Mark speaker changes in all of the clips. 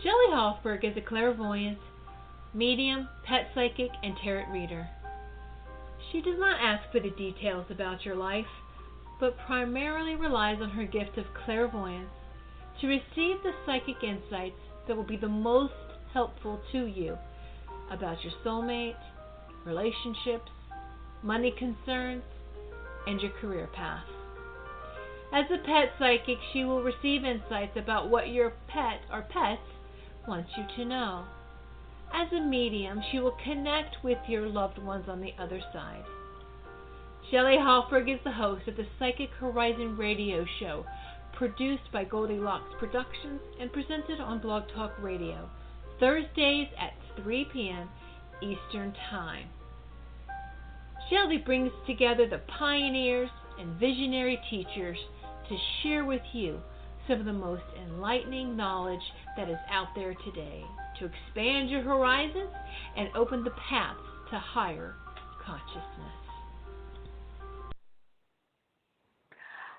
Speaker 1: Shelley Hofberg is a clairvoyant, medium, pet psychic, and tarot reader. She does not ask for the details about your life, but primarily relies on her gift of clairvoyance to receive the psychic insights that will be the most helpful to you about your soulmate, relationships, money concerns, and your career path. As a pet psychic, she will receive insights about what your pet or pets wants you to know. As a medium, she will connect with your loved ones on the other side. Shelley Hofberg is the host of the Psychic Horizon radio show, produced by Goldilocks Productions and presented on Blog Talk Radio, Thursdays at 3 p.m. Eastern Time. Shelley brings together the pioneers and visionary teachers to share with you some of the most enlightening knowledge that is out there today to expand your horizons and open the paths to higher consciousness.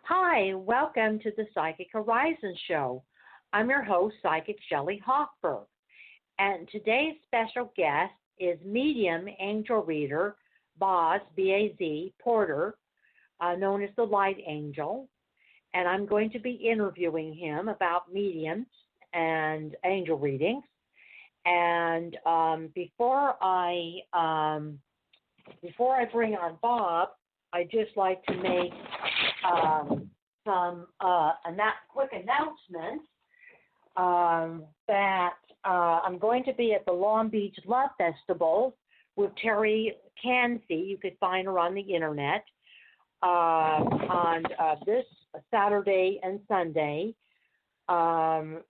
Speaker 2: Hi, welcome to the Psychic Horizon Show. I'm your host, Psychic Shelley Hofberg, and today's special guest is medium angel reader Boz, B-A-Z, Porter, known as the Light Angel, and I'm going to be interviewing him about mediums and angel readings. And before I bring on Bob, I'd just like to make some quick announcements that I'm going to be at the Long Beach Love Festival with Terry Cansey. You could find her on the internet on this Saturday and Sunday, the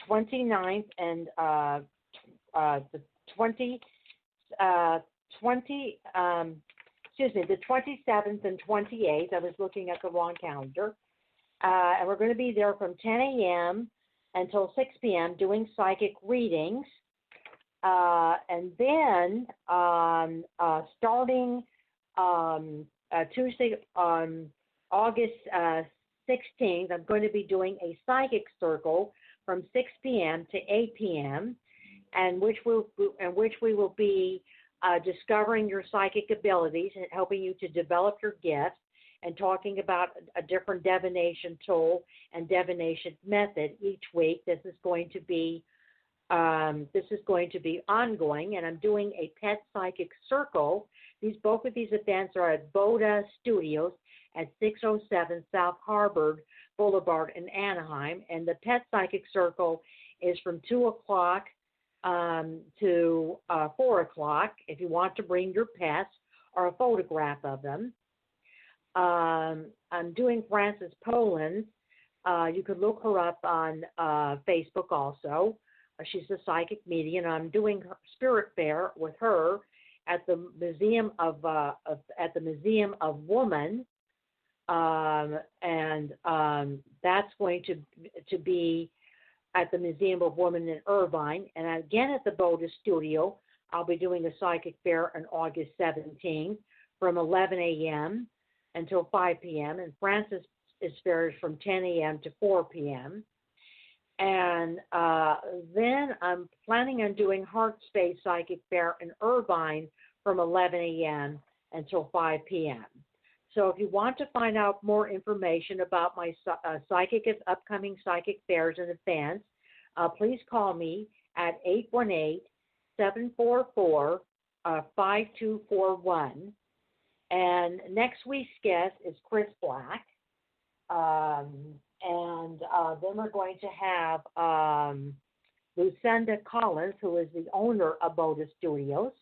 Speaker 2: 29th and the 27th and 28th. I was looking at the wrong calendar. And we're going to be there from 10 a.m. until 6 p.m. doing psychic readings. And then starting Tuesday, August 16th, I'm going to be doing a psychic circle from 6 p.m. to 8 p.m. and which we will be discovering your psychic abilities and helping you to develop your gifts and talking about a different divination tool and divination method each week. This is going to be ongoing, and I'm doing a pet psychic circle. Both of these events are at Boda Studios at 607 South Harvard Boulevard in Anaheim, and the pet psychic circle is from 2 o'clock to 4 o'clock if you want to bring your pets or a photograph of them. I'm doing Frances Poland. You could look her up on Facebook also. She's a psychic medium. I'm doing her spirit fair with her at the Museum of Woman, and that's going to be at the Museum of Women in Irvine. And again at the Boda Studio, I'll be doing a psychic fair on August 17th from 11 a.m. until 5 p.m. And Francis' fair is from 10 a.m. to 4 p.m. And then I'm planning on doing Heart Space Psychic Fair in Irvine from 11 a.m. until 5 p.m. So if you want to find out more information about my upcoming psychic fairs and events, please call me at 818-744-5241. And next week's guest is Chris Black. And then we're going to have Lucinda Collins, who is the owner of Boda Studios,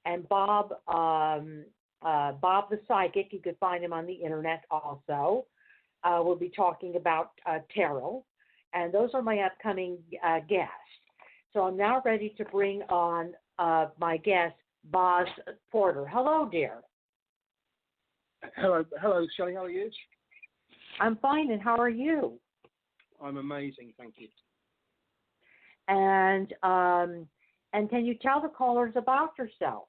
Speaker 2: and Bob the Psychic. You could find him on the internet also. We'll be talking about tarot, and those are my upcoming guests. So I'm now ready to bring on my guest, Boz Porter. Hello, dear.
Speaker 3: Hello, Shelley. How are you?
Speaker 2: I'm fine, and how are you?
Speaker 3: I'm amazing, thank you.
Speaker 2: And can you tell the callers about yourself?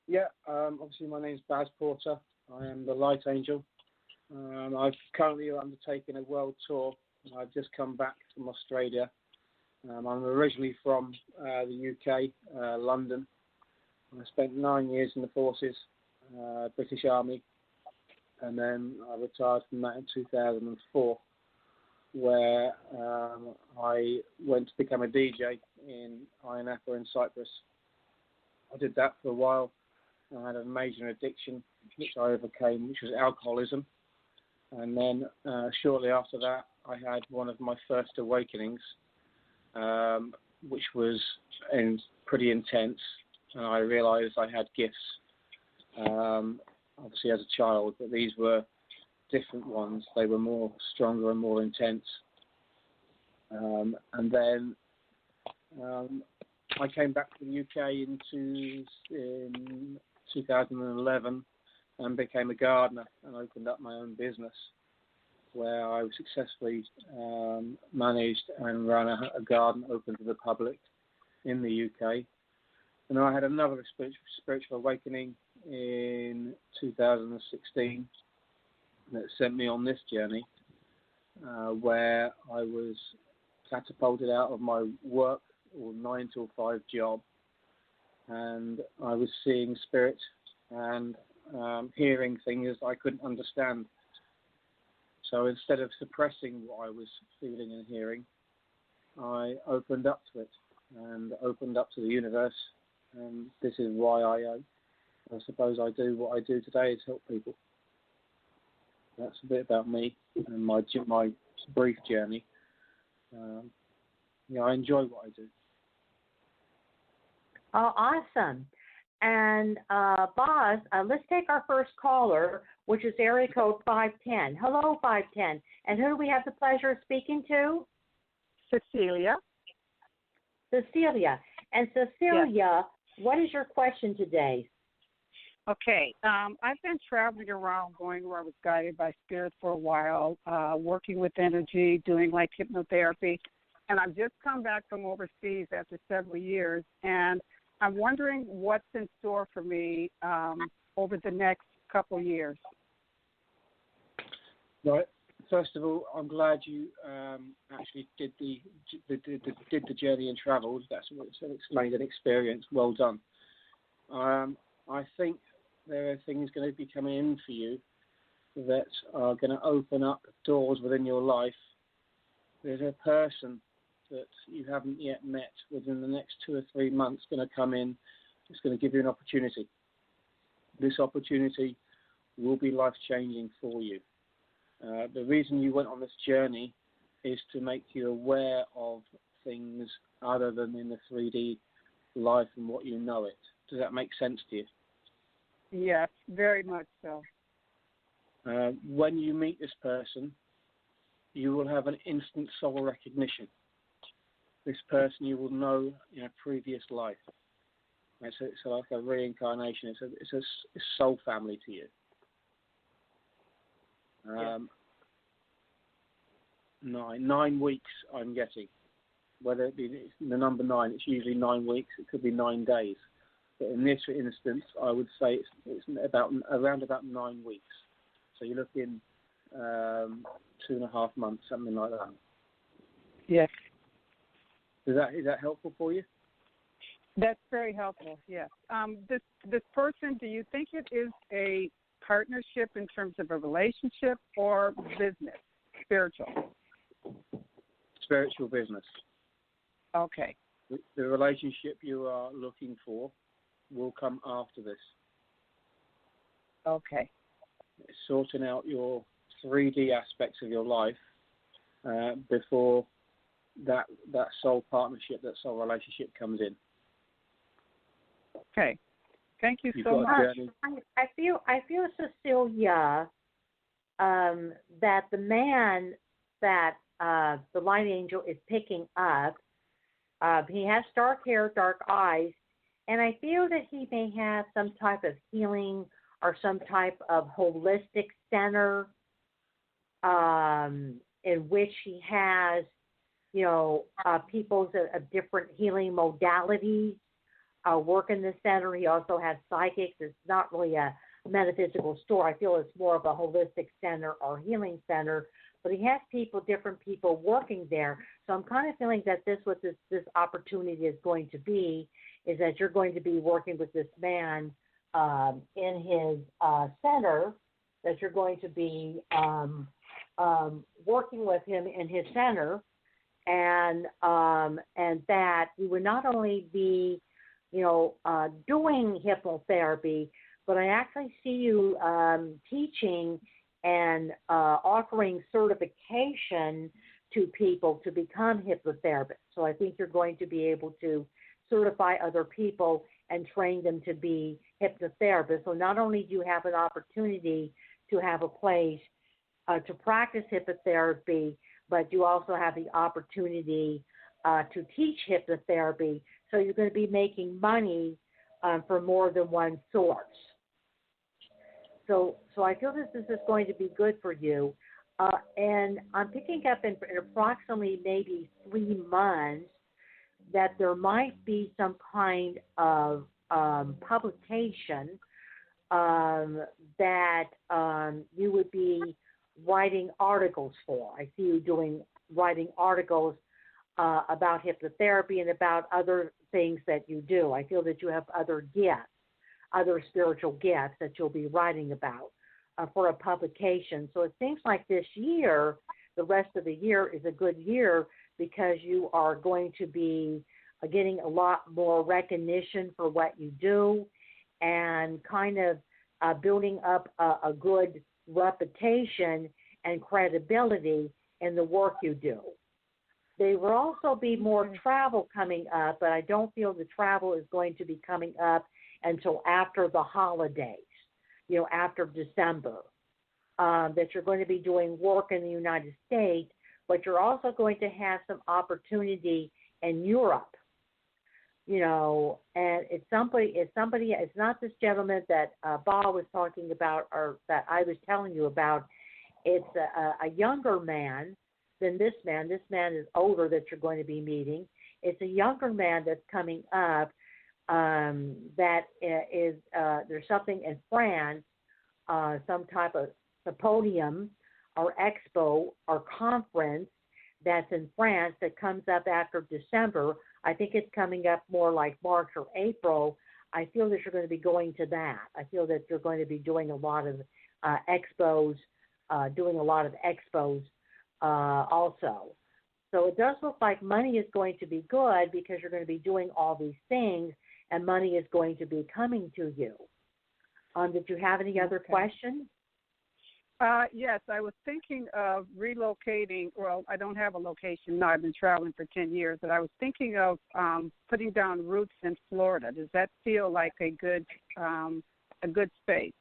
Speaker 3: Yeah, obviously my name is Baz Porter. I am the Light Angel. I've currently undertaken a world tour I've just come back from Australia. I'm originally from the UK, London. I spent 9 years in the forces, British Army, and then I retired from that in 2004, where I went to become a DJ in Ayia Napa in Cyprus. I did that for a while. I had a major addiction, which I overcame, which was alcoholism. And then shortly after that, I had one of my first awakenings, which was pretty intense. And I realized I had gifts, obviously as a child, but these were different ones. They were more stronger and more intense. And then I came back to the UK in 2011 and became a gardener and opened up my own business, where I successfully managed and ran a garden open to the public in the UK. And I had another spiritual awakening in 2016 that sent me on this journey, where I was catapulted out of my work or 9 to 5 job, and I was seeing spirit and hearing things I couldn't understand. So instead of suppressing what I was feeling and hearing, I opened up to it and opened up to the universe. And this is why I suppose I do what I do today, is help people. That's a bit about me and my brief journey. I enjoy what I do.
Speaker 2: Oh, awesome. And Boz, let's take our first caller, which is area code 510. Hello, 510. And who do we have the pleasure of speaking to?
Speaker 4: Cecilia.
Speaker 2: Cecilia. And Cecilia, yes. What is your question today?
Speaker 4: Okay. I've been traveling around, going where I was guided by spirit for a while, working with energy, doing like hypnotherapy. And I've just come back from overseas after several years, and I'm wondering what's in store for me over the next couple years.
Speaker 3: Right. First of all, I'm glad you actually did the journey and travelled. That's an explained experience. Well done. I think there are things going to be coming in for you that are going to open up doors within your life. There's a person that you haven't yet met within the next 2 or 3 months going to come in. It's going to give you an opportunity. This opportunity will be life-changing for you. The reason you went on this journey is to make you aware of things other than in the 3D life and what you know it. Does that make sense to you?
Speaker 4: Yes, very much so.
Speaker 3: When you meet this person, you will have an instant soul recognition. This person you will know in a previous life. It's like a reincarnation. It's a soul family to you.
Speaker 2: Yeah.
Speaker 3: 9 weeks I'm getting. Whether it be the number 9, it's usually 9 weeks. It could be 9 days. But in this instance, I would say it's around about 9 weeks. So you're looking 2.5 months, something like that.
Speaker 4: Yes.
Speaker 3: Is that helpful for you?
Speaker 4: That's very helpful, yes. This person, do you think it is a partnership in terms of a relationship or business, spiritual?
Speaker 3: Spiritual business.
Speaker 4: Okay.
Speaker 3: The relationship you are looking for will come after this.
Speaker 4: Okay.
Speaker 3: It's sorting out your 3D aspects of your life before that soul partnership, that soul relationship comes in.
Speaker 4: Okay. Thank you
Speaker 3: You've
Speaker 4: so much.
Speaker 2: I feel Cecilia, that the man that the light angel is picking up, he has dark hair, dark eyes, and I feel that he may have some type of healing or some type of holistic center in which he has, people of different healing modalities work in the center. He also has psychics. It's not really a metaphysical store. I feel it's more of a holistic center or healing center. but he has different people working there. So I'm kind of feeling that this opportunity is going to be is that you're going to be working with this man in his center, that you're going to be working with him in his center, and that you would not only be, doing hypnotherapy, but I actually see you teaching and offering certification to people to become hypnotherapists. So I think you're going to be able to certify other people and train them to be hypnotherapists. So not only do you have an opportunity to have a place to practice hypnotherapy, but you also have the opportunity to teach hypnotherapy. So you're going to be making money from more than one source. So I feel this is going to be good for you. And I'm picking up in approximately maybe 3 months that there might be some kind of publication that you would be writing articles for. I see you writing articles about hypnotherapy and about other things that you do. I feel that you have other gifts, other spiritual gifts that you'll be writing about for a publication. So it seems like this year, the rest of the year is a good year because you are going to be getting a lot more recognition for what you do and kind of building up a good reputation and credibility in the work you do. There will also be more travel coming up, but I don't feel the travel is going to be coming up until after the holidays, after December, that you're going to be doing work in the United States, but you're also going to have some opportunity in Europe, and it's not this gentleman that Bob was talking about or that I was telling you about. It's a younger man than this man. This man is older that you're going to be meeting. It's a younger man that's coming up that is, there's something in France, some type of symposium or expo or conference that's in France that comes up after December. I think it's coming up more like March or April. I feel that you're going to be going to that. I feel that you're going to be doing a lot of expos, also. So it does look like money is going to be good because you're going to be doing all these things and money is going to be coming to you. Did you have any other questions?
Speaker 4: Yes, I was thinking of relocating. Well, I don't have a location now. I've been traveling for 10 years, but I was thinking of putting down roots in Florida. Does that feel like a good space?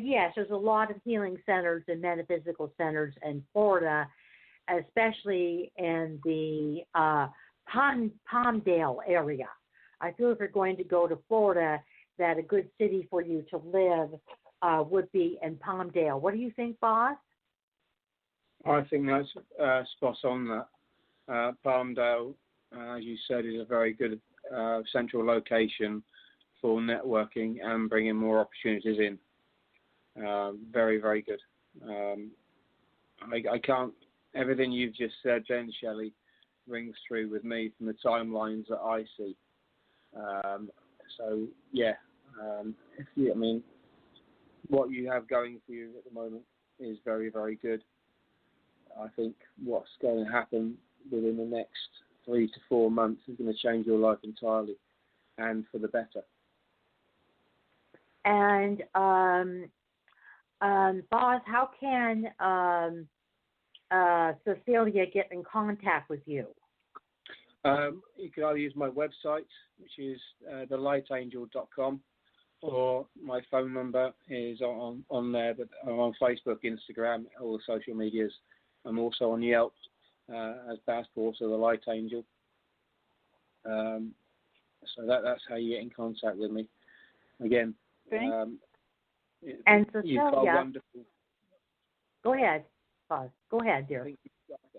Speaker 2: Yes, there's a lot of healing centers and metaphysical centers in Florida, especially in the Palmdale area. I feel if you're going to go to Florida, that a good city for you to live would be in Palmdale. What do you think, Boss?
Speaker 3: I think that's spot on. That Palmdale, as you said, is a very good central location for networking and bringing more opportunities in. Very, very good. I can't. Everything you've just said, then Shelley, rings true with me from the timelines that I see. So yeah, what you have going for you at the moment is very, very good. I think what's going to happen within the next 3 to 4 months is going to change your life entirely, and for the better.
Speaker 2: And Boz, how can Cecilia get in contact with you?
Speaker 3: You can either use my website, which is thelightangel.com, or my phone number is on there, but I'm on Facebook, Instagram, all the social medias. I'm also on Yelp as Passport of the Light Angel. So that's how you get in contact with me. Again,
Speaker 2: and Cecilia,
Speaker 3: you've got a wonderful.
Speaker 2: Go ahead, Boz. Go ahead, dear.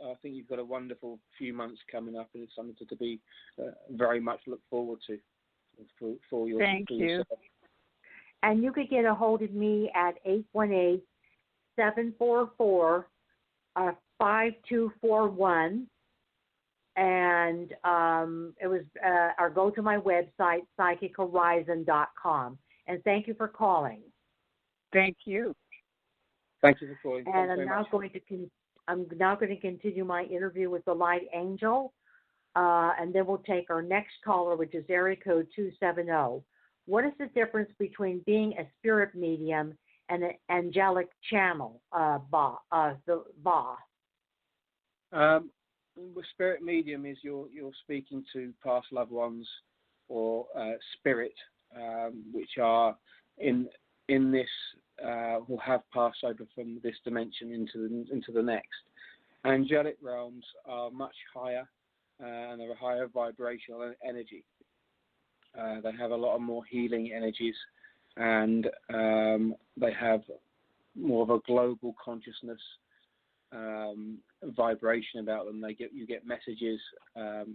Speaker 3: I think you've got a wonderful few months coming up, and it's something to be very much look forward to for your.
Speaker 4: Thank you.
Speaker 3: Yourself.
Speaker 2: And you could get a hold of me at 818-744-7266. 5241. And it was, or go to my website, psychichorizon.com. And thank you for calling.
Speaker 4: Thank you.
Speaker 3: Thank you for calling.
Speaker 2: And I'm now going to continue my interview with the Light Angel, and then we'll take our next caller, which is area code 270. What is the difference between being a spirit medium and an angelic channel,
Speaker 3: Spirit medium is you're speaking to past loved ones or spirit, which are in this will have passed over from this dimension into the next. Angelic realms are much higher and they're a higher vibrational energy. They have a lot of more healing energies, and they have more of a global consciousness vibration about them. You get messages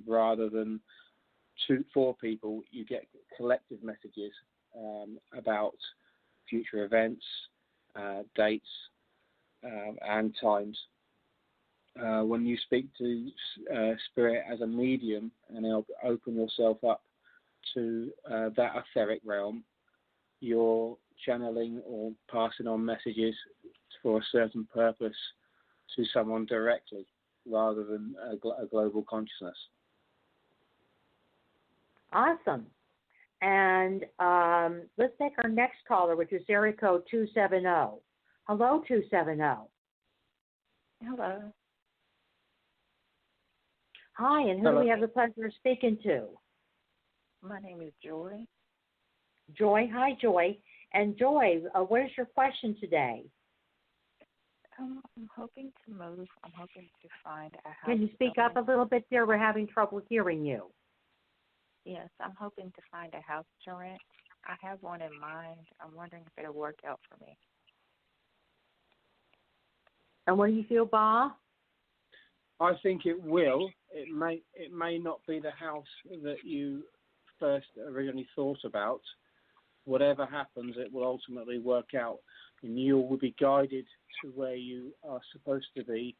Speaker 3: rather than for people. You get collective messages about future events, dates, and times. When you speak to spirit as a medium and open yourself up to that etheric realm, you're channeling or passing on messages for a certain purpose to someone directly rather than a global consciousness.
Speaker 2: Awesome. And let's take our next caller, which is area code 270. Hello, 270.
Speaker 5: Hello.
Speaker 2: Hi, and who do we have the pleasure of speaking to?
Speaker 5: My name is Joy.
Speaker 2: Joy. Hi, Joy. And Joy, what is your question today?
Speaker 5: I'm hoping to move. I'm hoping to find a house.
Speaker 2: Can you speak up a little bit there? We're having trouble hearing you.
Speaker 5: Yes, I'm hoping to find a house to rent. I have one in mind. I'm wondering if it'll work out for me.
Speaker 2: And what do you feel, Bob?
Speaker 3: I think it will. It may not be the house that you first originally thought about. Whatever happens, it will ultimately work out, and you will be guided to where you are supposed to be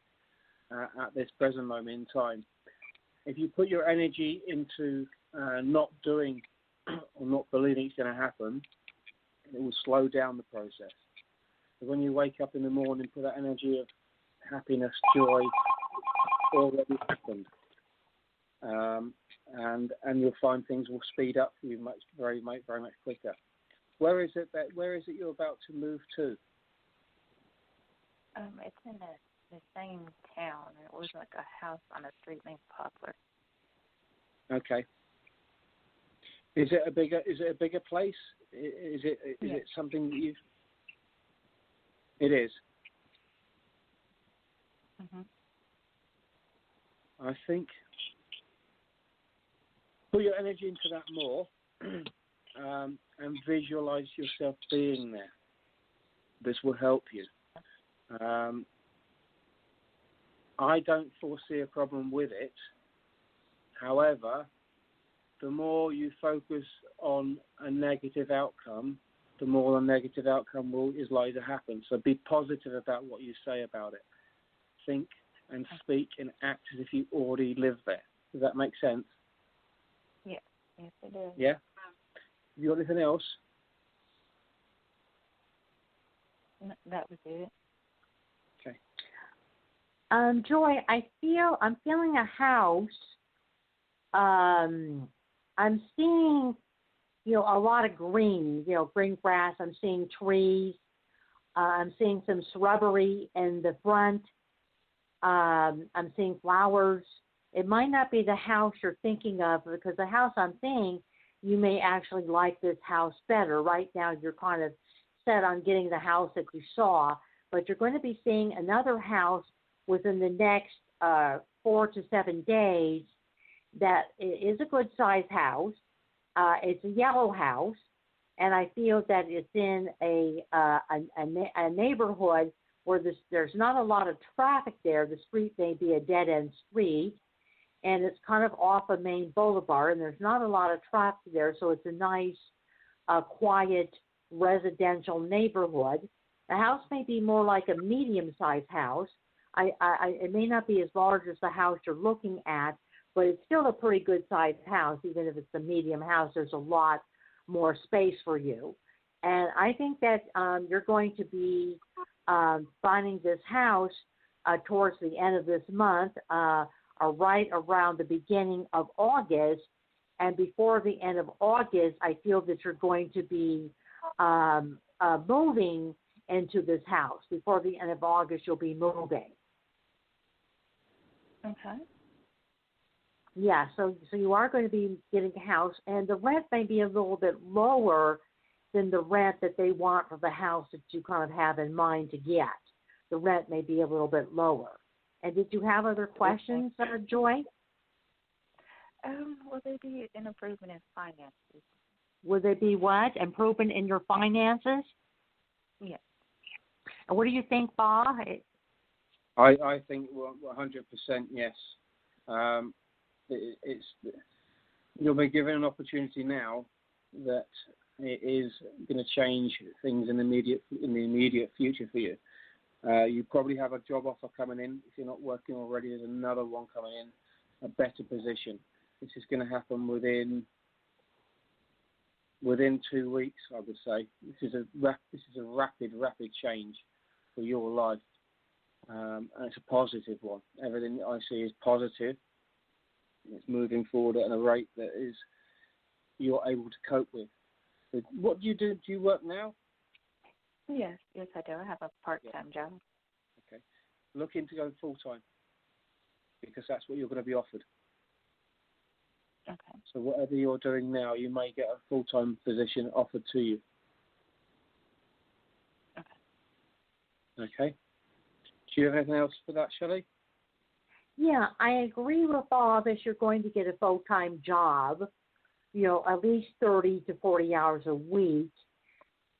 Speaker 3: at this present moment in time. If you put your energy into not doing or not believing it's going to happen, it will slow down the process. So when you wake up in the morning, put that energy of happiness, joy, already happened, and you'll find things will speed up for you very much quicker. Where is it you're about to move to?
Speaker 5: It's in the same town. It was like a house on a street named Poplar.
Speaker 3: Okay. Is it a bigger place? Is it something that you've? It is.
Speaker 5: Mhm.
Speaker 3: I think put your energy into that more, and visualize yourself being there. This will help you. I don't foresee a problem with it. However, the more you focus on a negative outcome, the more the negative outcome is likely to happen. So be positive about what you say about it. Think and speak and act as if you already live there. Does that make sense?
Speaker 5: Yes, it does.
Speaker 3: Yeah? Have you got anything else?
Speaker 5: No, that was it.
Speaker 3: Okay.
Speaker 2: Joy, I'm feeling a house. I'm seeing, a lot of green, green grass. I'm seeing trees. I'm seeing some shrubbery in the front. I'm seeing flowers. It might not be the house you're thinking of, because the house I'm seeing, you may actually like this house better. Right now you're kind of set on getting the house that you saw, but you're going to be seeing another house within the next 4 to 7 days that is a good-sized house. It's a yellow house, and I feel that it's in a neighborhood where there's not a lot of traffic there. The street may be a dead-end street, and it's kind of off a main boulevard, and there's not a lot of traffic there, so it's a nice, quiet residential neighborhood. The house may be more like a medium-sized house. It may not be as large as the house you're looking at, but it's still a pretty good sized house. Even if it's a medium house, there's a lot more space for you. And I think that you're going to be finding this house towards the end of this month, or right around the beginning of August. And before the end of August, I feel that you're going to be moving into this house. Before the end of August, you'll be moving.
Speaker 5: Okay.
Speaker 2: Yeah, so you are going to be getting a house, and the rent may be a little bit lower than the rent that they want for the house that you kind of have in mind to get. The rent may be a little bit lower. And did you have other questions, Joy?
Speaker 5: Will there be an improvement in finances?
Speaker 2: Will there be what? Improvement in your finances?
Speaker 5: Yes.
Speaker 2: And what do you think, Bob?
Speaker 3: I think 100% yes. You'll be given an opportunity now that it is going to change things in the immediate future for you. You probably have a job offer coming in. If you're not working already, there's another one coming in, a better position. This is going to happen within 2 weeks, I would say. This is a rapid change for your life, and it's a positive one. Everything I see is positive. It's moving forward at a rate that is you're able to cope with. What do you do? Do you work now?
Speaker 5: Yes, I do. I have a part-time job.
Speaker 3: Okay. Look into going full-time because that's what you're going to be offered.
Speaker 5: Okay.
Speaker 3: So whatever you're doing now, you may get a full-time position offered to you. Okay. Do you have anything else for that, Shelley?
Speaker 2: Yeah, I agree with Bob that you're going to get a full-time job, at least 30 to 40 hours a week,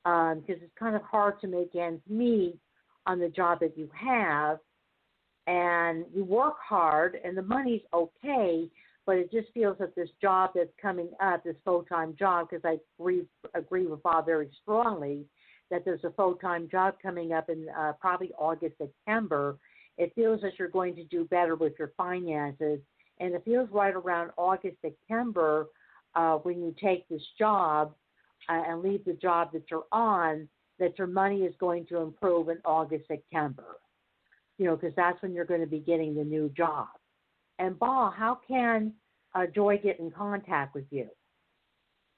Speaker 2: because it's kind of hard to make ends meet on the job that you have, and you work hard, and the money's okay, but it just feels that this job that's coming up, this full-time job, because I agree with Bob very strongly that there's a full-time job coming up in probably August, September. It feels that you're going to do better with your finances, and it feels right around August, September, when you take this job and leave the job that you're on, that your money is going to improve in August, September, because that's when you're going to be getting the new job. And, Bob, how can Joy get in contact with you?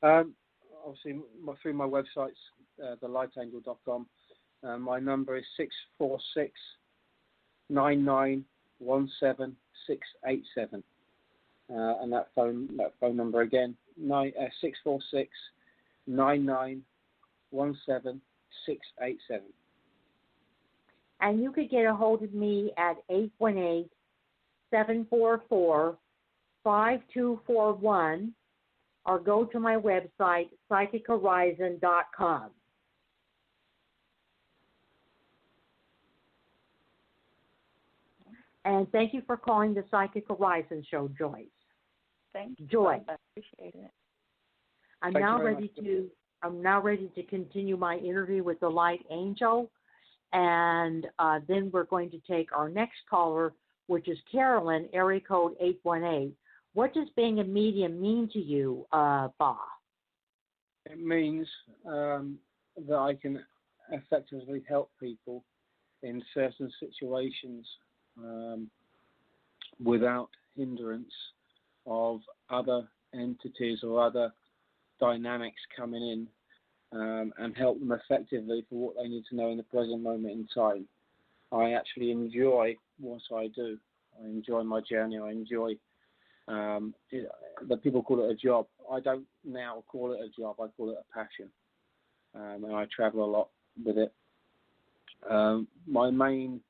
Speaker 3: Obviously, through my websites, thelightangel.com. My number is 646-9917-687. And that phone number again, 646-9917-687.
Speaker 2: And you could get a hold of me at 818-744-5241 or go to my website, psychichorizon.com. And thank you for calling the Psychic Horizon Show, Joyce.
Speaker 5: Thank you.
Speaker 2: Joy.
Speaker 5: I appreciate it.
Speaker 2: I'm now ready to continue my interview with the Light Angel, and then we're going to take our next caller, which is Carolyn, area code 818. What does being a medium mean to you, Bob?
Speaker 3: It means that I can effectively help people in certain situations without hindrance of other entities or other dynamics coming in, and help them effectively for what they need to know in the present moment in time. I actually enjoy what I do. I enjoy my journey. I enjoy that people call it a job. I don't now call it a job. I call it a passion, and I travel a lot with it. My main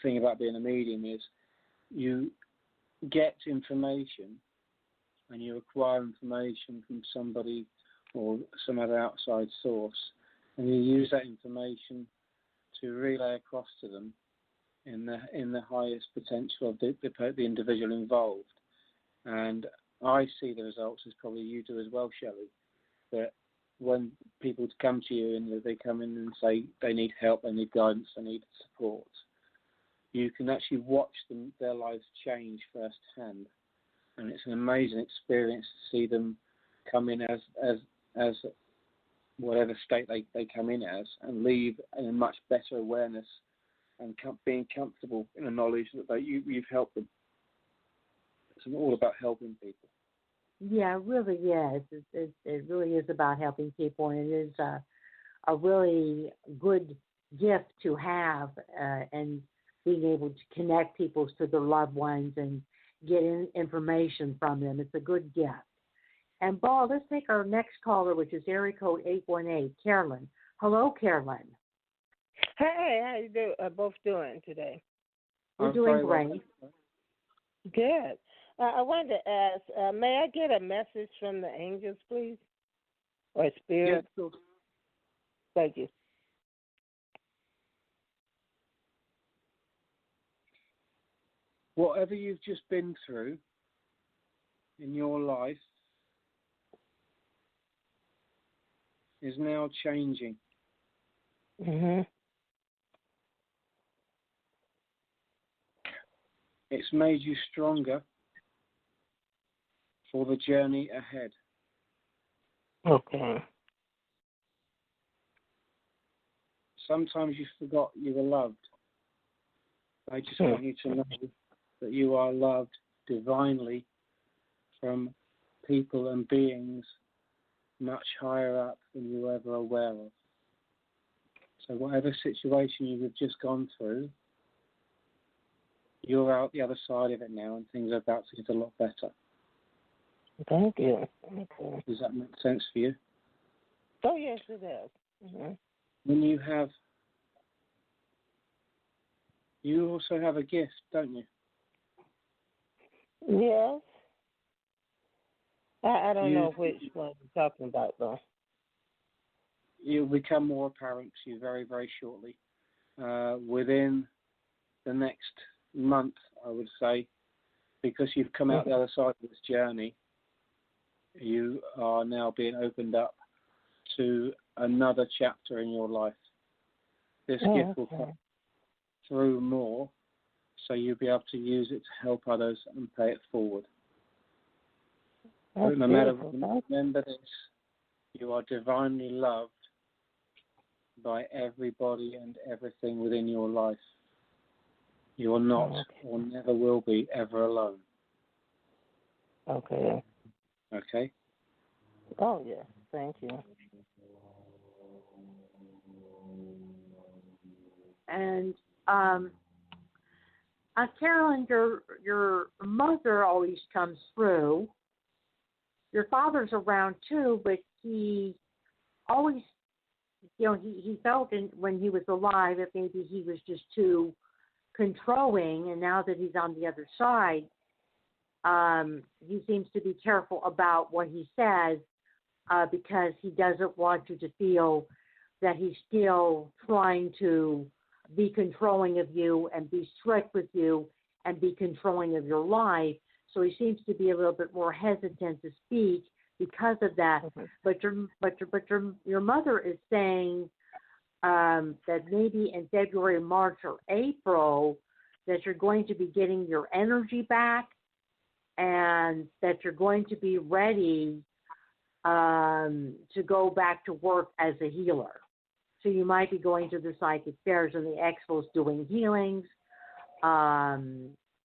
Speaker 3: thing about being a medium is you get information and you acquire information from somebody or some other outside source, and you use that information to relay across to them in the highest potential of the individual involved. And I see the results as probably you do as well, Shelley, that when people come to you and they come in and say they need help, they need guidance, they need support, you can actually watch their lives change firsthand. And it's an amazing experience to see them come in as whatever state they come in as, and leave in a much better awareness and being comfortable in the knowledge that you've helped them. It's all about helping people.
Speaker 2: Yeah, it really is. It really is about helping people, and it is a really good gift to have, and being able to connect people to their loved ones and get information from them. It's a good gift. And, Paul, let's take our next caller, which is area code 818, Carolyn. Hello, Carolyn.
Speaker 6: Hey, how you both doing today?
Speaker 2: We're doing great.
Speaker 6: Well. Good. I wanted to ask, may I get a message from the angels, please? Or spirit?
Speaker 3: Yeah, sure.
Speaker 6: Thank you.
Speaker 3: Whatever you've just been through in your life is now changing.
Speaker 6: Mm-hmm.
Speaker 3: It's made you stronger for the journey ahead.
Speaker 6: Okay.
Speaker 3: Sometimes you forgot you were loved. I just want you to know that you are loved divinely from people and beings much higher up than you were ever aware of. So whatever situation you have just gone through, you're out the other side of it now, and things are about to get a lot better.
Speaker 6: Thank you. Okay.
Speaker 3: Does that make sense for you?
Speaker 6: Oh, yes, it does. Mm-hmm.
Speaker 3: When you also have a gift, don't you?
Speaker 6: Yes. I don't know which one you're talking about, though.
Speaker 3: You'll become more apparent to you very, very shortly. Within the next month, I would say, because you've come out the other side of this journey, you are now being opened up to another chapter in your life. This gift will come through more, so you'll be able to use it to help others and pay it forward. But no matter, remember this, you are divinely loved by everybody and everything within your life. You are not or never will be ever alone.
Speaker 6: Okay.
Speaker 3: Okay?
Speaker 6: Oh, yeah. Thank you.
Speaker 2: And Carolyn, your mother always comes through. Your father's around too, but he always, he felt when he was alive that maybe he was just too controlling, and now that he's on the other side, he seems to be careful about what he says because he doesn't want you to feel that he's still trying to be controlling of you and be strict with you and be controlling of your life. So he seems to be a little bit more hesitant to speak because of that. Mm-hmm. But your mother is saying that maybe in February, March, or April that you're going to be getting your energy back and that you're going to be ready to go back to work as a healer. So you might be going to the psychic fairs and the expos doing healings.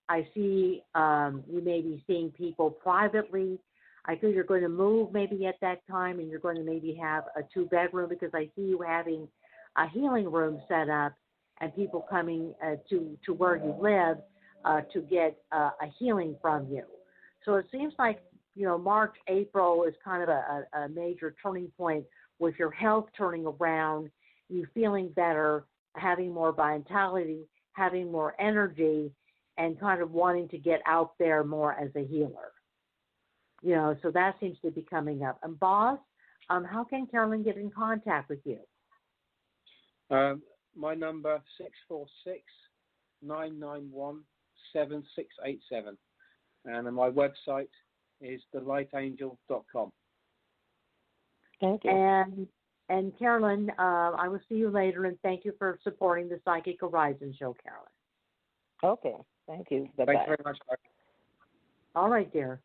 Speaker 2: I see you may be seeing people privately. I think you're going to move maybe at that time, and you're going to maybe have a 2-bedroom, because I see you having a healing room set up and people coming to where you live to get a healing from you. So it seems like, March, April is kind of a major turning point with your health turning around, you feeling better, having more vitality, having more energy, and kind of wanting to get out there more as a healer. So that seems to be coming up. And Boss, how can Carolyn get in contact with you?
Speaker 3: My number, 646-991-7687. And my website is thelightangel.com.
Speaker 6: Thank you.
Speaker 2: And Carolyn, I will see you later, and thank you for supporting the Psychic Horizon show, Carolyn.
Speaker 6: Okay. Thank you. Bye-bye.
Speaker 3: Thanks very much.
Speaker 2: All right, dear.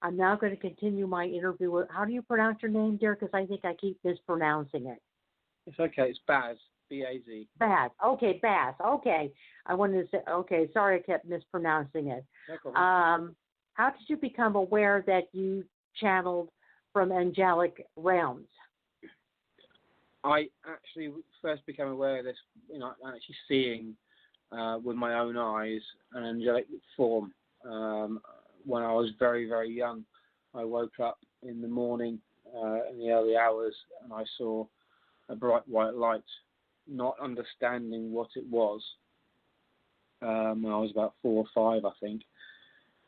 Speaker 2: I'm now going to continue my interview with, how do you pronounce your name, dear? Because I think I keep mispronouncing it.
Speaker 3: It's okay. It's Baz. B-A-Z.
Speaker 2: Baz. Okay, Baz. Okay. I wanted to say, okay, sorry I kept mispronouncing it.
Speaker 3: No problem.
Speaker 2: How did you become aware that you channeled from angelic realms?
Speaker 3: I actually first became aware of this, actually seeing with my own eyes an angelic form. When I was very, very young, I woke up in the morning in the early hours and I saw a bright white light, not understanding what it was. When I was about 4 or 5, I think.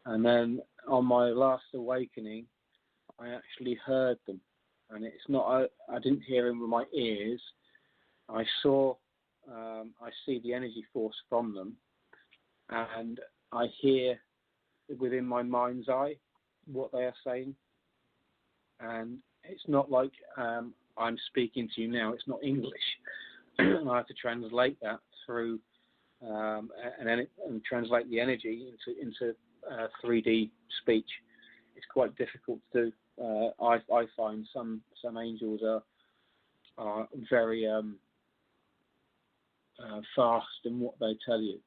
Speaker 3: And then on my last awakening, I actually heard them. And it's not, I didn't hear them with my ears. I see the energy force from them. And I hear within my mind's eye what they are saying. And it's not like I'm speaking to you now. It's not English. I have to translate that through and translate the energy into 3D speech. It's quite difficult to do. I find some angels are very fast in what they tell you,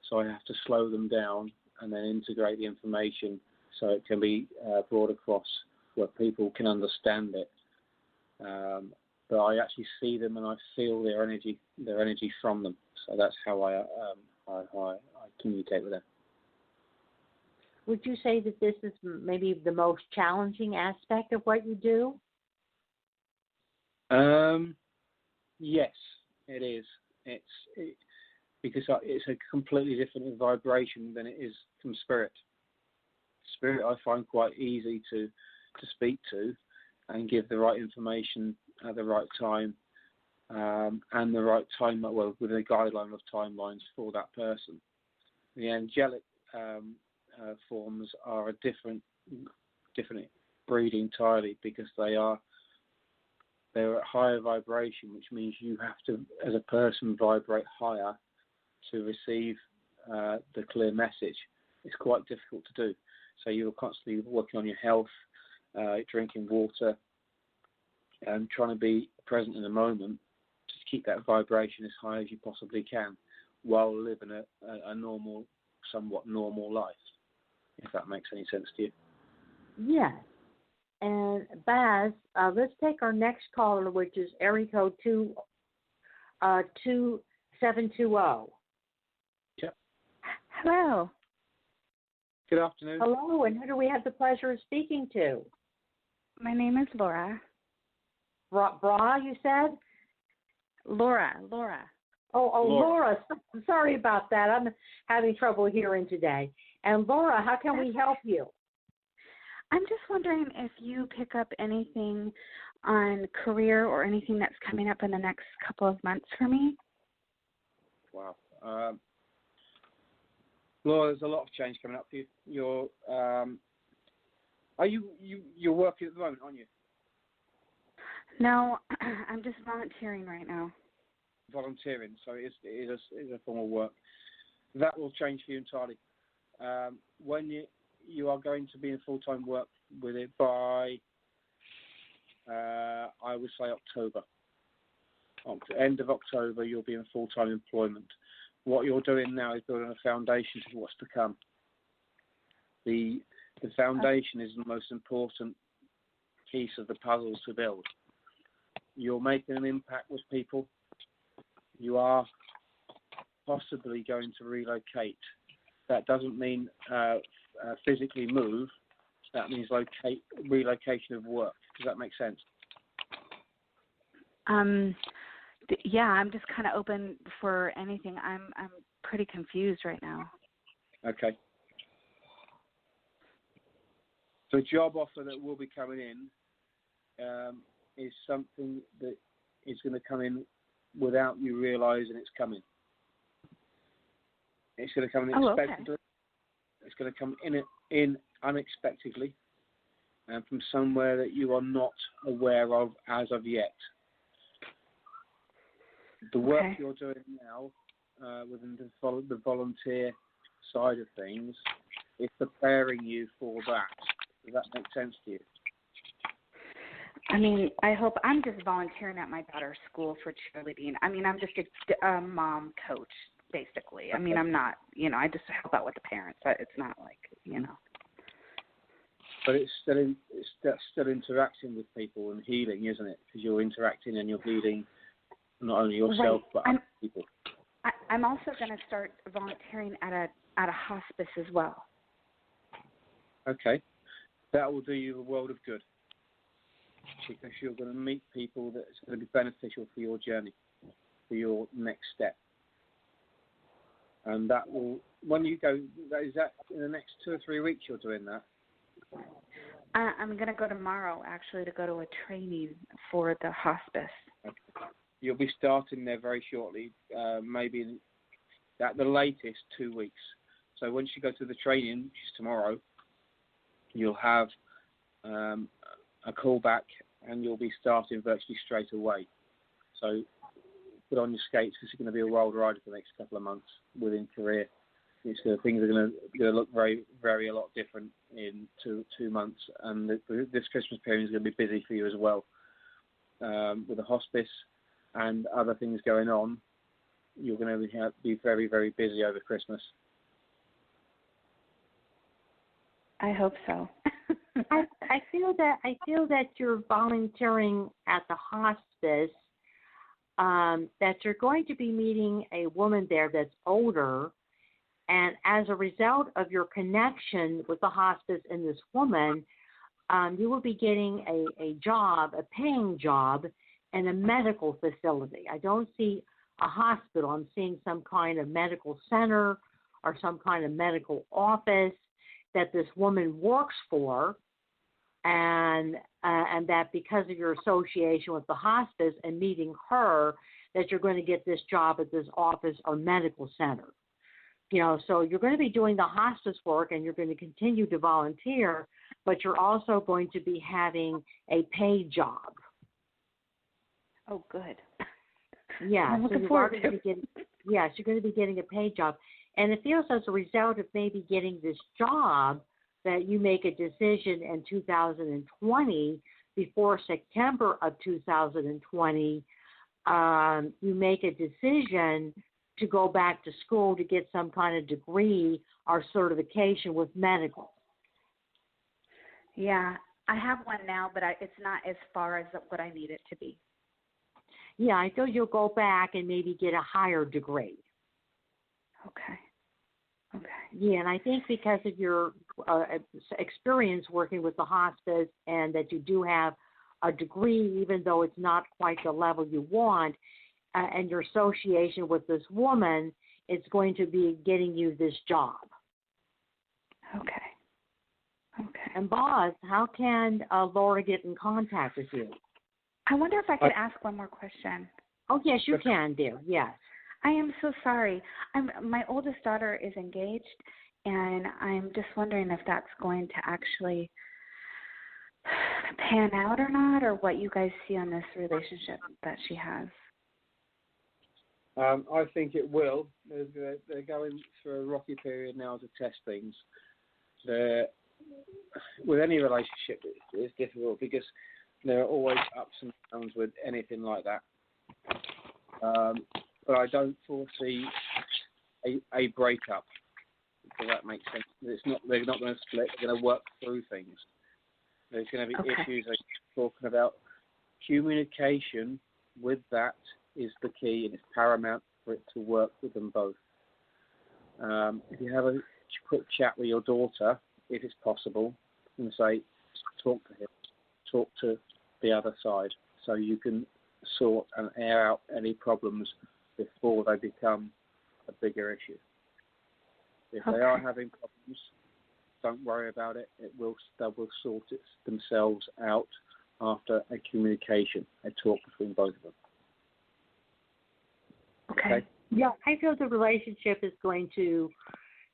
Speaker 3: so I have to slow them down and then integrate the information so it can be brought across where people can understand it. But I actually see them and I feel their energy from them. So that's how I communicate with them.
Speaker 2: Would you say that this is maybe the most challenging aspect of what you do?
Speaker 3: Yes, it is. Because it's a completely different vibration than it is from spirit. Spirit I find quite easy to speak to and give the right information at the right time, and the right time, well, with a guideline of timelines for that person. The angelic forms are a different breed entirely, because they're at higher vibration, which means you have to, as a person, vibrate higher to receive the clear message. It's quite difficult to do. So you're constantly working on your health, drinking water, and trying to be present in the moment to keep that vibration as high as you possibly can while living a normal, somewhat normal life, if that makes any sense to you.
Speaker 2: Yes. And Baz, let's take our next caller, which is area code 2720.
Speaker 3: Yep.
Speaker 7: Hello.
Speaker 3: Good afternoon.
Speaker 2: Hello, and who do we have the pleasure of speaking to?
Speaker 7: My name is Laura.
Speaker 2: Bra, you said?
Speaker 7: Laura.
Speaker 2: Oh, Laura. Sorry about that. I'm having trouble hearing today. And Laura, how can we help you?
Speaker 7: I'm just wondering if you pick up anything on career or anything that's coming up in the next couple of months for me.
Speaker 3: Wow. Laura, there's a lot of change coming up for you. You're working at the moment, aren't you?
Speaker 7: No, I'm just volunteering right now.
Speaker 3: Volunteering, so it is a form of work. That will change for you entirely. When you are going to be in full-time work with it by, I would say, October. End of October, you'll be in full-time employment. What you're doing now is building a foundation to what's to come. The foundation is the most important piece of the puzzle to build. You're making an impact with people. You are possibly going to relocate. That doesn't mean physically move. That means relocation of work. Does that make sense?
Speaker 7: Yeah, I'm just kind of open for anything. I'm pretty confused right now.
Speaker 3: Okay. The job offer that will be coming in is something that is going to come in without you realising it's coming. It's going to come in unexpectedly.
Speaker 7: Okay.
Speaker 3: It's going to come in unexpectedly, and from somewhere that you are not aware of as of yet. The work you're doing now within the volunteer side of things is preparing you for that. Does that make sense to you?
Speaker 7: I mean, I hope. I'm just volunteering at my daughter's school for cheerleading. I mean, I'm just a mom coach, basically. I mean, I'm not, I just help out with the parents. It's not like,
Speaker 3: But it's still interacting with people and healing, isn't it? Because you're interacting and you're healing not only yourself but other people.
Speaker 7: I'm also going to start volunteering at a hospice as well.
Speaker 3: Okay, that will do you a world of good, because you're going to meet people that's going to be beneficial for your journey, for your next step. And that will, when you go, is that in the next 2 or 3 weeks you're doing that?
Speaker 7: I'm going to go tomorrow, actually, to go to a training for the hospice.
Speaker 3: Okay. You'll be starting there very shortly, maybe at the latest 2 weeks. So once you go to the training, which is tomorrow, you'll have a call back and you'll be starting virtually straight away. So put on your skates, because it's going to be a wild ride for the next couple of months within career. Things are going to look very, very a lot different in two months, and this Christmas period is going to be busy for you as well, with the hospice and other things going on. You're going to be very, very busy over Christmas.
Speaker 7: I hope so.
Speaker 2: I feel that you're volunteering at the hospice, that you're going to be meeting a woman there that's older, and as a result of your connection with the hospice and this woman, you will be getting a job, a paying job in a medical facility. I don't see a hospital. I'm seeing some kind of medical center or some kind of medical office that this woman works for, and that because of your association with the hospice and meeting her, that you're going to get this job at this office or medical center. So you're going to be doing the hospice work and you're going to continue to volunteer, but you're also going to be having a paid job.
Speaker 7: Oh, good.
Speaker 2: Yeah,
Speaker 7: I'm looking forward to it.
Speaker 2: Yes, you're going to be getting a paid job. And it feels as a result of maybe getting this job that you make a decision in 2020, before September of 2020, you make a decision to go back to school to get some kind of degree or certification with medical.
Speaker 7: Yeah, I have one now, but it's not as far as what I need it to be.
Speaker 2: Yeah, I feel you'll go back and maybe get a higher degree.
Speaker 7: Okay.
Speaker 2: Yeah, and I think because of your experience working with the hospice and that you do have a degree, even though it's not quite the level you want, and your association with this woman, it's going to be getting you this job.
Speaker 7: Okay.
Speaker 2: And Boz, how can Laura get in contact with you?
Speaker 7: I wonder if I could ask one more question.
Speaker 2: Oh, yes, you can, dear. Yes.
Speaker 7: I am so sorry. My oldest daughter is engaged, and I'm just wondering if that's going to actually pan out or not, or what you guys see on this relationship that she has.
Speaker 3: I think it will. They're going through a rocky period now to test things. With any relationship, it's difficult because there are always ups and downs with anything like that. But I don't foresee a breakup, if that makes sense. They're not going to split. They're going to work through things. There's going to be issues they're talking about. Communication with that is the key, and it's paramount for it to work with them both. If you have a quick chat with your daughter, if it's possible, and say, talk to him, talk to the other side, so you can sort and air out any problems before they become a bigger issue. If they are having problems, don't worry about it. They will sort it themselves out after a communication, a talk between both of them.
Speaker 2: Okay. Yeah, I feel the relationship is going to,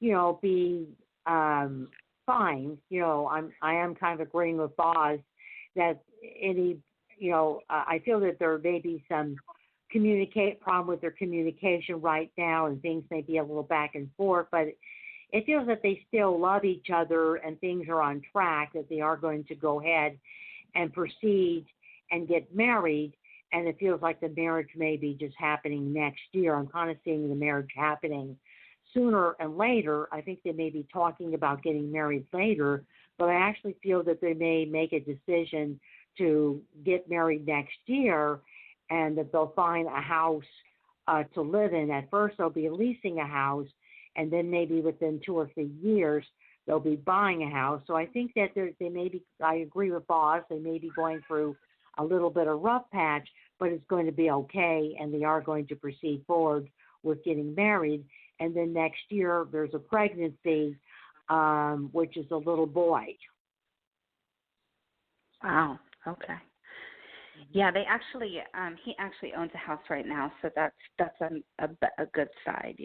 Speaker 2: be fine. I am kind of agreeing with Boz that I feel that there may be some problem with their communication right now, and things may be a little back and forth, but it feels that they still love each other and things are on track, that they are going to go ahead and proceed and get married, and it feels like the marriage may be just happening next year. I'm kind of seeing the marriage happening sooner and later. I think they may be talking about getting married later, but I actually feel that they may make a decision to get married next year, and that they'll find a house to live in. At first, they'll be leasing a house, and then maybe within 2 or 3 years, they'll be buying a house. So I think that they may be, I agree with Boz, they may be going through a little bit of rough patch, but it's going to be okay, and they are going to proceed forward with getting married. And then next year, there's a pregnancy, which is a little boy.
Speaker 7: Wow. Okay. Yeah, they actually he actually owns a house right now, so that's a good side,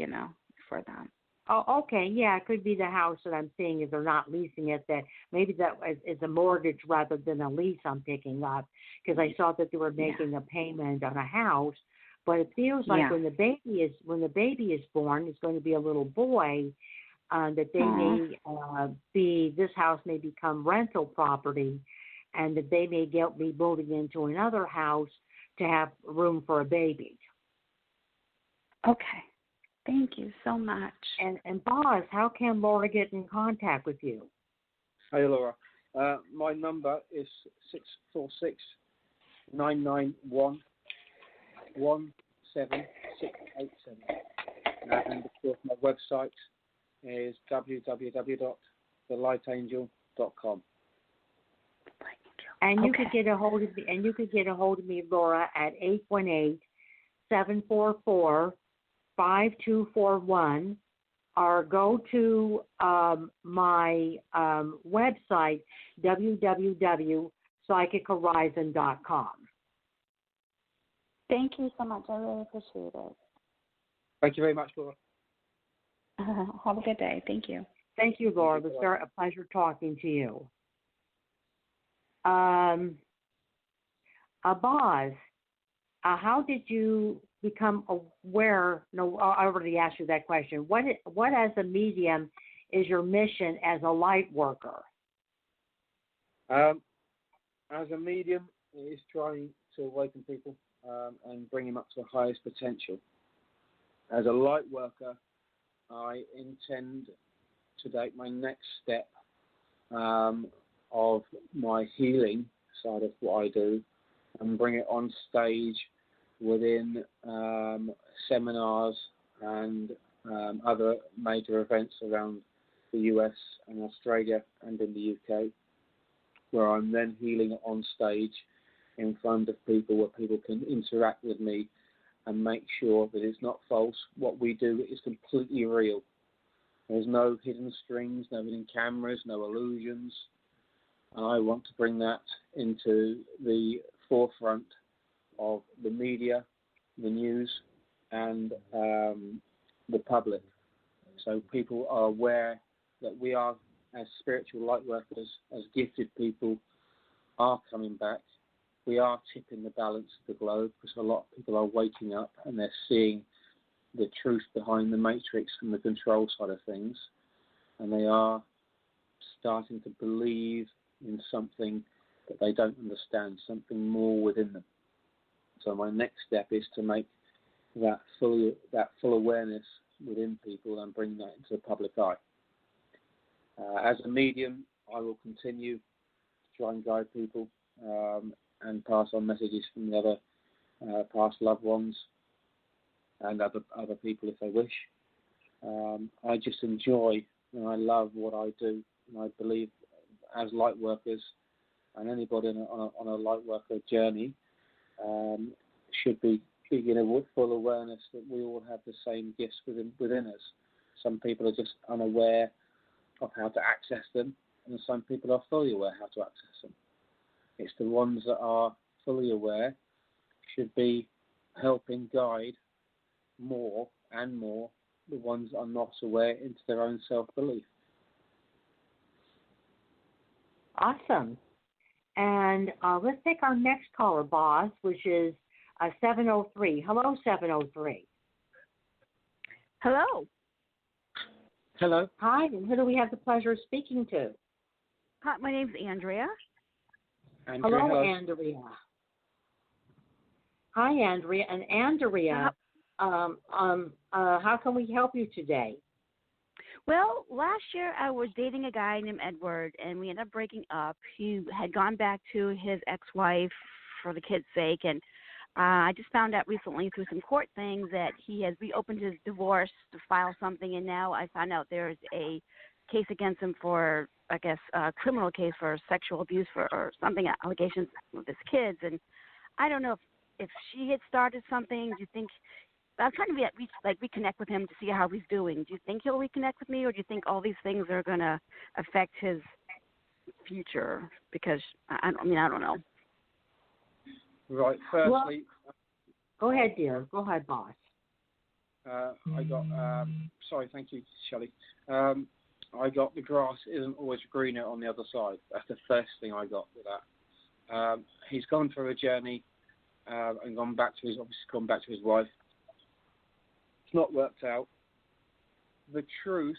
Speaker 7: for them.
Speaker 2: Oh, okay. Yeah, it could be the house that I'm seeing if they're not leasing it. That maybe that is a mortgage rather than a lease I'm picking up, because I saw that they were making a payment on a house. But it feels like when the baby is born, it's going to be a little boy. That they this house may become rental property, and that they may be moving into another house to have room for a baby.
Speaker 7: Okay. Thank you so much.
Speaker 2: And Boz, how can Laura get in contact with you?
Speaker 3: Hey, Laura. My number is 646-991-17687. And of course, my website is www.thelightangel.com.
Speaker 2: And you could get a hold of me. And you could get a hold of me, Laura, at 818-744-5241, or go to my website, www.psychichorizon.com.
Speaker 7: Thank you so much. I really appreciate it.
Speaker 3: Thank you very much, Laura.
Speaker 7: Have a good day. Thank you.
Speaker 2: Thank you, Laura. It was a pleasure talking to you. Boz, how did you become aware? No, I already asked you that question. What as a medium is your mission as a light worker?
Speaker 3: As a medium, it is trying to awaken people and bring them up to the highest potential. As a light worker, I intend to take my next step of my healing side of what I do and bring it on stage within seminars and other major events around the US and Australia and in the UK, where I'm then healing it on stage in front of people, where people can interact with me and make sure that it's not false. What we do is completely real. There's no hidden strings, no hidden cameras, no illusions. And I want to bring that into the forefront of the media, the news, and the public. So people are aware that we are, as spiritual light workers, as gifted people, are coming back. We are tipping the balance of the globe, because a lot of people are waking up and they're seeing the truth behind the matrix and the control side of things. And they are starting to believe in something that they don't understand, something more within them. So my next step is to make that full awareness within people and bring that into the public eye. As a medium, I will continue to try and guide people and pass on messages from the other past loved ones and other people if they wish. I just enjoy and I love what I do, and I believe as light workers and anybody on a light worker journey should be with full awareness that we all have the same gifts within us. Some people are just unaware of how to access them, and some people are fully aware how to access them. It's the ones that are fully aware should be helping guide more and more the ones that are not aware into their own self-belief.
Speaker 2: Awesome. And let's take our next caller, boss, which is 703. Hello, 703.
Speaker 7: Hello.
Speaker 3: Hello.
Speaker 2: Hi, and who do we have the pleasure of speaking to?
Speaker 7: Hi, my name's Andrea.
Speaker 2: Hello, Andrea. Hi, Andrea. And Andrea, how can we help you today?
Speaker 7: Well, last year I was dating a guy named Edward, and we ended up breaking up. He had gone back to his ex-wife for the kids' sake, and I just found out recently through some court things that he has reopened his divorce to file something, and now I found out there's a case against him for, I guess, a criminal case for sexual abuse or something, allegations with his kids. And I don't know if she had started something. Do you think – I'm trying to reconnect with him to see how he's doing. Do you think he'll reconnect with me, or do you think all these things are going to affect his future? Because, I don't know.
Speaker 3: Right. Firstly,
Speaker 2: go ahead, dear. Go ahead, boss.
Speaker 3: I got. Sorry, thank you, Shelley. I got the grass isn't always greener on the other side. That's the first thing I got with that. He's gone through a journey and gone back to his wife. It's not worked out. The truth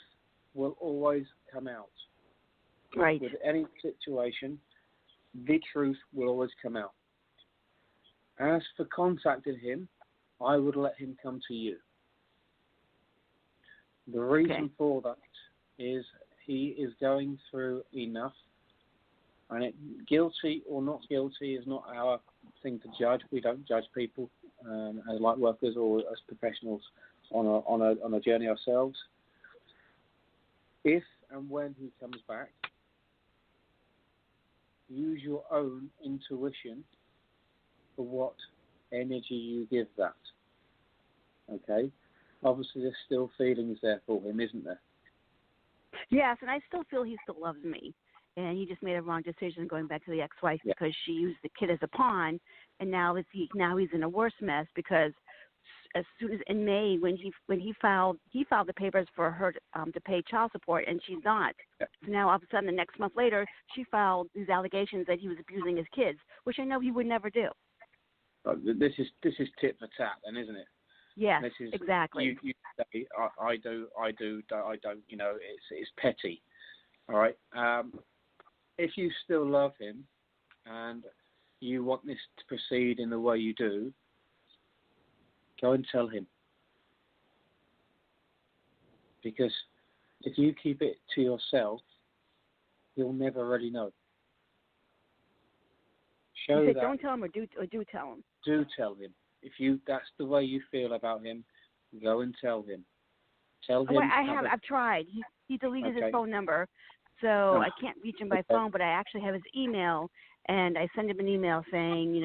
Speaker 3: will always come out.
Speaker 7: Right.
Speaker 3: With any situation, the truth will always come out. As for contacting him, I would let him come to you. The reason for that is he is going through enough, and guilty or not guilty is not our thing to judge. We don't judge people as light workers or as professionals on a journey ourselves. If and when he comes back, use your own intuition for what energy you give that. Okay? Obviously, there's still feelings there for him, isn't there?
Speaker 7: Yes, and I still feel he still loves me. And he just made a wrong decision going back to the ex-wife because she used the kid as a pawn, and now he's in a worse mess because as soon as in May when he filed the papers for her to pay child support, and she's not. So now all of a sudden the next month later she filed these allegations that he was abusing his kids, which I know he would never do.
Speaker 3: This is tit for tat, then, isn't it?
Speaker 7: Yes, exactly.
Speaker 3: You say I do, I don't. You know, it's petty. All right. If you still love him and you want this to proceed in the way you do, go and tell him. Because if you keep it to yourself, he'll never really know.
Speaker 7: You said don't tell him or do tell him.
Speaker 3: Do tell him. If that's the way you feel about him, go and tell him. Tell him.
Speaker 7: I've tried. He deleted his phone number, so I can't reach him by phone. But I actually have his email, and I send him an email saying,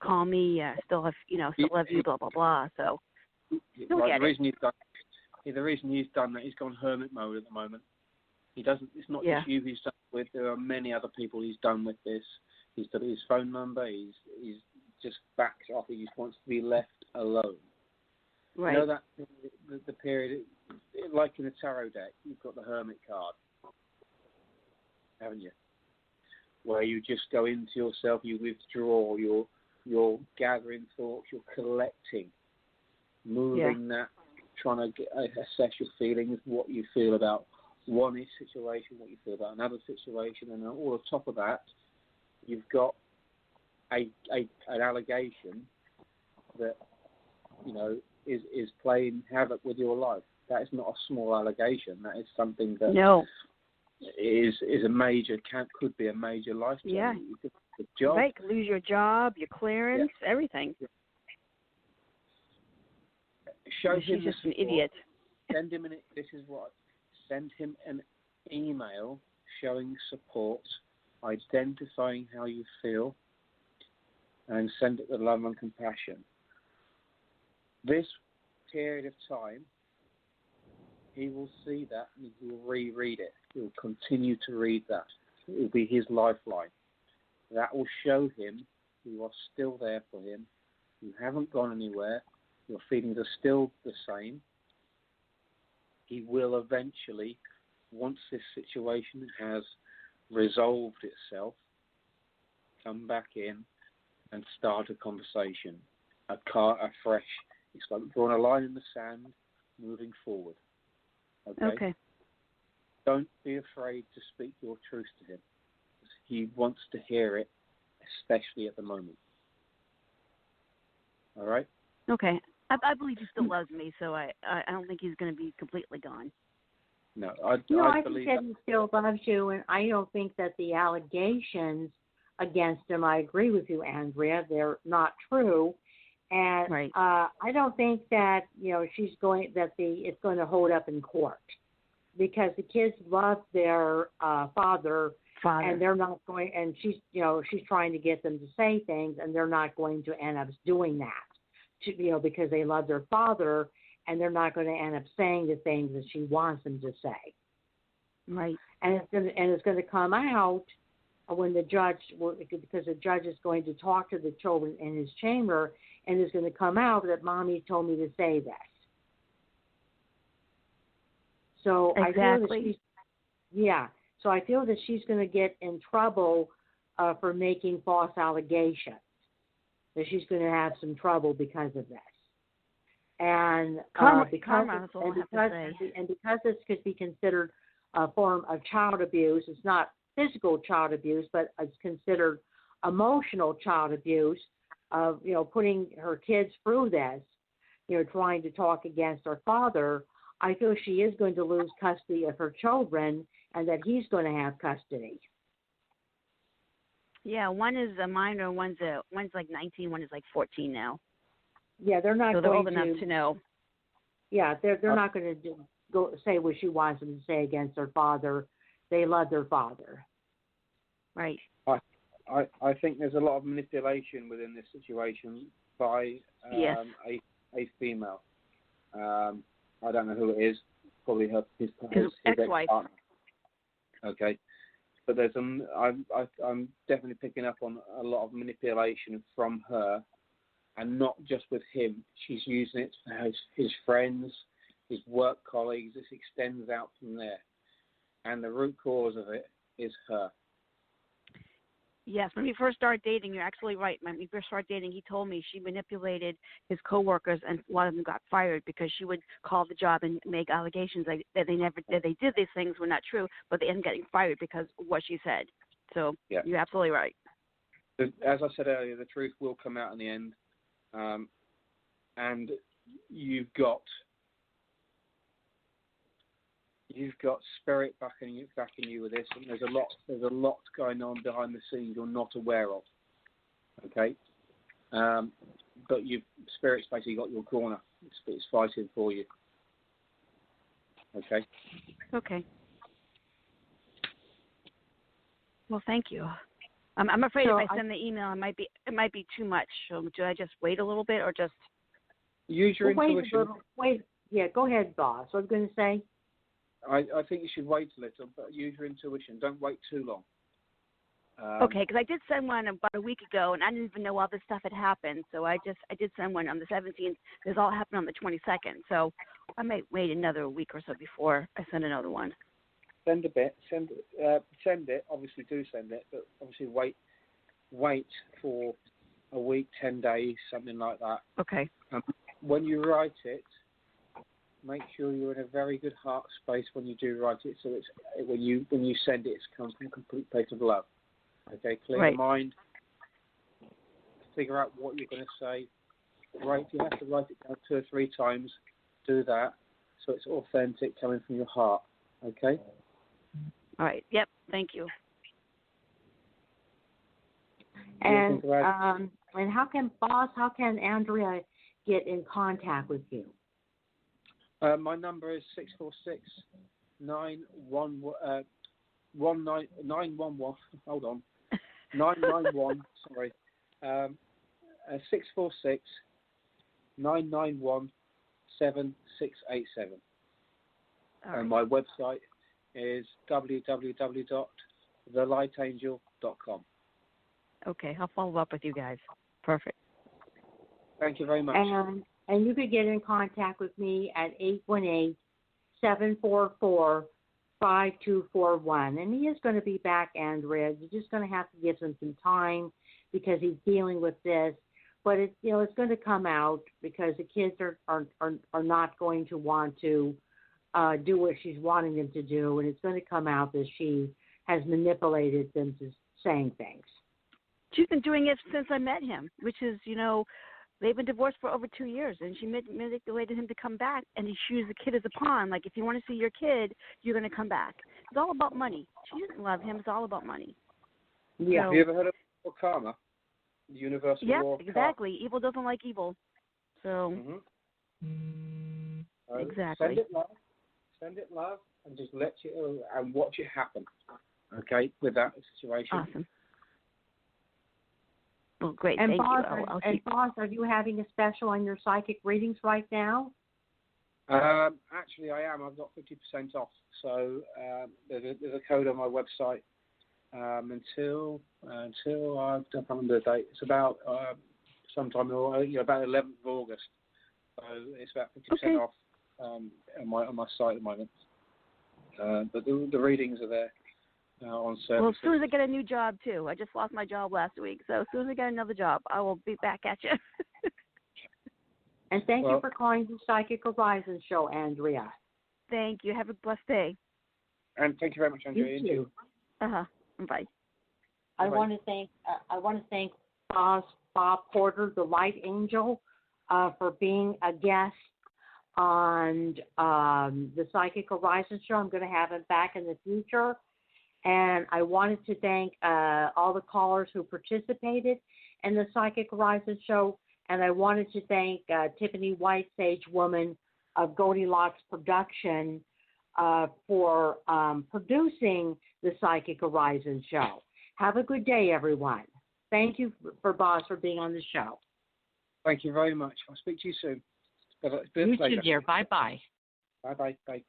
Speaker 7: call me. Still love you. Blah blah blah. So he'll get
Speaker 3: the reason he's done that, he's gone hermit mode at the moment. He doesn't. It's not just you he's done with. There are many other people he's done with this. He's got his phone number. He's just backed off. He just wants to be left alone.
Speaker 7: Right.
Speaker 3: You know that the period, like in a tarot deck, you've got the Hermit card, haven't you? Where you just go into yourself, you withdraw, you're gathering thoughts, you're collecting, moving that, trying to assess your feelings, what you feel about one situation, what you feel about another situation, and all on top of that, you've got an allegation that is playing havoc with your life. That is not a small allegation. That is something that is a major could be a major life change.
Speaker 7: Yeah.
Speaker 3: You could lose your job.
Speaker 7: Right, lose your job, your clearance, everything.
Speaker 3: Yeah. Show
Speaker 7: She's
Speaker 3: him
Speaker 7: just an idiot.
Speaker 3: Send him Send him an email showing support, identifying how you feel, and send it with love and compassion. This period of time, he will see that and he will reread it. He will continue to read that. It will be his lifeline. That will show him you are still there for him. You haven't gone anywhere. Your feelings are still the same. He will eventually, once this situation has resolved itself, come back in and start a conversation, a fresh. It's like drawing a line in the sand, moving forward. Okay? Don't be afraid to speak your truth to him. He wants to hear it, especially at the moment. All right?
Speaker 8: Okay. I believe he still loves me, so I don't think he's going to be completely gone.
Speaker 3: No, I
Speaker 2: think that he still loves you, and I don't think that the allegations against him, I agree with you, Andrea, they're not true. And
Speaker 8: right.
Speaker 2: I don't think that, it's going to hold up in court, because the kids love their father, and they're not going, and she's trying to get them to say things, and they're not going to end up doing that, because they love their father, and they're not going to end up saying the things that she wants them to say.
Speaker 8: Right.
Speaker 2: And it's going to come out when the judge, because the judge is going to talk to the children in his chamber, and it's going to come out that Mommy told me to say this. So
Speaker 8: exactly.
Speaker 2: I feel that she's going to get in trouble for making false allegations. That she's going to have some trouble because of this. And because this could be considered a form of child abuse, it's not physical child abuse, but it's considered emotional child abuse of, putting her kids through this, trying to talk against her father. I feel she is going to lose custody of her children, and that he's going to have custody.
Speaker 8: Yeah, one is a minor, one's like 19, one is like 14 now.
Speaker 2: Yeah, they're not.
Speaker 8: So they're old enough to know.
Speaker 2: Yeah, they're not going to go say what she wants them to say against their father. They love their father.
Speaker 8: Right.
Speaker 3: I think there's a lot of manipulation within this situation by a female. I don't know who it is. Probably his
Speaker 8: ex-wife.
Speaker 3: ex-partner. Okay, but there's I'm definitely picking up on a lot of manipulation from her, and not just with him. She's using it for his friends, his work colleagues. This extends out from there, and the root cause of it is her.
Speaker 8: Yes, when we first started dating, you're absolutely right. When we first started dating, he told me she manipulated his coworkers, and a lot of them got fired because she would call the job and make allegations that they did these things were not true, but they ended up getting fired because of what she said. So you're absolutely right.
Speaker 3: As I said earlier, the truth will come out in the end, and you've got spirit backing you with this, and there's a lot going on behind the scenes you're not aware of. Okay, but spirit's basically got your corner. It's fighting for you. Okay.
Speaker 8: Okay. Well, thank you. I'm afraid if I send the email, it might be too much. So do I just wait a little bit, or just
Speaker 3: use your intuition?
Speaker 2: Wait. Yeah, go ahead, boss. What I was going to say.
Speaker 3: I think you should wait a little, but use your intuition. Don't wait too long.
Speaker 8: Okay, because I did send one about a week ago, and I didn't even know all this stuff had happened. So I did send one on the 17th. This all happened on the 22nd. So I might wait another week or so before I send another one.
Speaker 3: Send a bit. Send it. Obviously, do send it, but obviously wait for a week, 10 days, something like that.
Speaker 8: Okay.
Speaker 3: When you write it, make sure you're in a very good heart space when you do write it, so it's when you send it, it's come from a complete place of love. Okay, clear your mind, figure out what you're going to say. Right, you have to write it down 2 or 3 times. Do that, so it's authentic, coming from your heart. Okay.
Speaker 8: All right. Yep. Thank you.
Speaker 2: And how can Andrea get in contact with you?
Speaker 3: My number is 646-911. Hold on, 991. Sorry, 646-991-7687. And my website is www.thelightangel.com.
Speaker 8: Okay, I'll follow up with you guys. Perfect.
Speaker 3: Thank you very much.
Speaker 2: And you could get in contact with me at 818-744-4649. 5241. And he is going to be back, Andrea. You're just going to have to give him some time because he's dealing with this. But it's going to come out because the kids are not going to want to do what she's wanting them to do, and it's going to come out that she has manipulated them to saying things.
Speaker 8: She's been doing it since I met him, which is, they've been divorced for over 2 years, and she manipulated him to come back, and he used the kid as a pawn. Like, if you want to see your kid, you're going to come back. It's all about money. She doesn't love him. It's all about money.
Speaker 2: Yeah.
Speaker 3: Have you ever heard of karma? The universal law of
Speaker 8: exactly. Evil doesn't like evil. So, exactly.
Speaker 3: Send it love, and just let it and watch it happen. Okay, with that situation.
Speaker 8: Awesome. Well, great.
Speaker 2: And
Speaker 8: Thank
Speaker 2: Boss,
Speaker 8: you.
Speaker 2: Boss, are you having a special on your psychic readings right now?
Speaker 3: Actually, I am. I've got 50% off. So there's a code on my website until I don't remember the date. It's about sometime about 11th of August. So it's about 50% off on my site at the moment. But the readings are there on service.
Speaker 8: Well, as soon as I get a new job too, I just lost my job last week. So as soon as I get another job, I will be back at you.
Speaker 2: And thank you for calling the Psychic Horizon Show, Andrea.
Speaker 8: Thank you. Have a blessed day.
Speaker 3: And thank you very much, Andrea.
Speaker 2: You too.
Speaker 8: Bye.
Speaker 2: I want to thank Bob Porter, the Light Angel, for being a guest on the Psychic Horizon Show. I'm going to have him back in the future. And I wanted to thank all the callers who participated in the Psychic Horizon Show. And I wanted to thank Tiffany White, Sage Woman of Goldilocks Production, for producing the Psychic Horizon Show. Have a good day, everyone. Thank you for Boss for being on the show.
Speaker 3: Thank you very much. I'll speak to you soon.
Speaker 2: You too, dear. Bye-bye.
Speaker 3: Bye-bye. Bye.